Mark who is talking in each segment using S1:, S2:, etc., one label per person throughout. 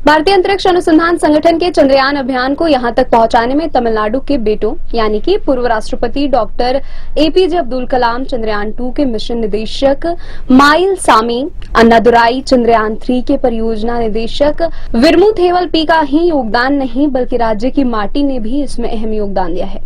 S1: भारतीय अंतरिक्ष अनुसंधान संगठन के चंद्रयान अभियान को यहां तक पहुंचाने में तमिलनाडु के बेटों यानी कि पूर्व राष्ट्रपति डॉक्टर एपीजे अब्दुल कलाम, चंद्रयान 2 के मिशन निदेशक माइल सामी, अन्नादुराई चंद्रयान 3 के परियोजना निदेशक विरमू थेवल पी का ही योगदान नहीं बल्कि राज्य की माटी ने भी इसमें अहम योगदान दिया है।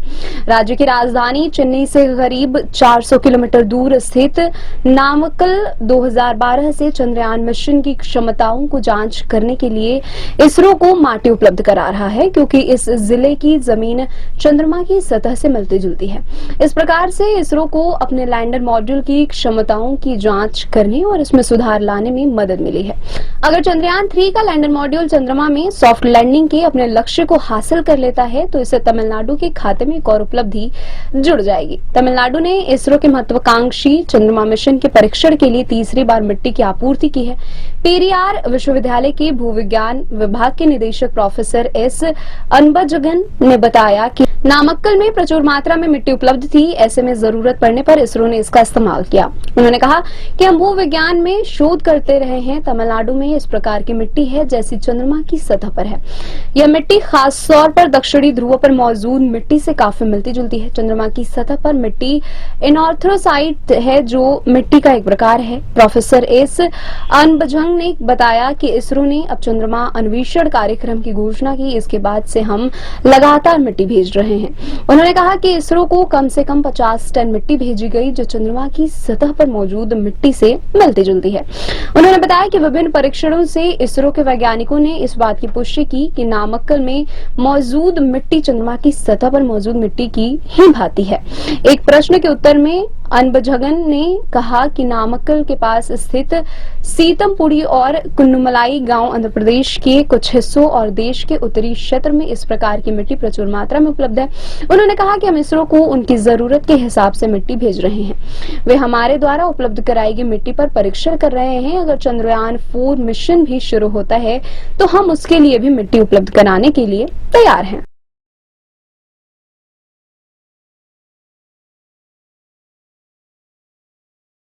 S1: राज्य की राजधानी चेन्नई से करीब 400 किलोमीटर दूर स्थित नामक्कल 2012 से चंद्रयान मिशन की क्षमताओं को जांच करने के लिए इसरो को माटी उपलब्ध करा रहा है, क्योंकि इस जिले की जमीन चंद्रमा की सतह से मिलती जुलती है। इस प्रकार से इसरो को अपने लैंडर मॉड्यूल की क्षमताओं की जांच करने और इसमें सुधार लाने में मदद मिली है। अगर चंद्रयान 3 का लैंडर मॉड्यूल चंद्रमा में सॉफ्ट लैंडिंग के अपने लक्ष्य को हासिल कर लेता है तो इससे तमिलनाडु के खाते में एक और उपलब्धि जुड़ जाएगी। तमिलनाडु ने इसरो के महत्वाकांक्षी चंद्रमा मिशन के परीक्षण के लिए तीसरी बार मिट्टी की आपूर्ति की है। पेरियार विश्वविद्यालय के भूविज्ञान विभाग के निदेशक प्रोफेसर एस अनबजगन ने बताया कि नामक्कल में प्रचुर मात्रा में मिट्टी उपलब्ध थी, ऐसे में जरूरत पड़ने पर इसरो ने इसका इस्तेमाल किया। उन्होंने कहा कि हम भूविज्ञान में शोध करते रहे हैं। तमिलनाडु में इस प्रकार की मिट्टी है जैसी चंद्रमा की सतह पर है। यह मिट्टी खास तौर पर दक्षिणी ध्रुव पर मौजूद मिट्टी से काफी मिलती जुलती है। चंद्रमा की सतह पर मिट्टी एनॉर्थ्रोसाइट है, जो मिट्टी का एक प्रकार है। प्रोफेसर एस अनबजंग ने बताया कि इसरो ने अब चंद्रमा अन्वेषण कार्यक्रम की घोषणा की, इसके बाद से हम लगातार मिट्टी भेज रहे हैं। उन्होंने कहा कि इसरो को कम से कम 50 टन मिट्टी भेजी गई जो चंद्रमा की सतह पर मौजूद मिट्टी से मिलती जुलती है। उन्होंने बताया कि विभिन्न परीक्षणों से इसरो के वैज्ञानिकों ने इस बात की पुष्टि की कि नामक्कल में मौजूद मिट्टी चंद्रमा की सतह पर मौजूद मिट्टी की ही भांति है। एक प्रश्न के उत्तर में अनबजगन ने कहा कि नामक्कल के पास स्थित सीतमपुड़ी और कुन्नुमलाई गांव आंध्र प्रदेश के कुछ हिस्सों और देश के उत्तरी क्षेत्र में इस प्रकार की मिट्टी प्रचुर मात्रा में उपलब्ध है। उन्होंने कहा कि हम इसरो को उनकी जरूरत के हिसाब से मिट्टी भेज रहे हैं। वे हमारे द्वारा उपलब्ध कराई गई मिट्टी पर परीक्षण कर रहे हैं। अगर चंद्रयान 4 मिशन भी शुरू होता है तो हम उसके लिए भी मिट्टी उपलब्ध कराने के लिए तैयार हैं।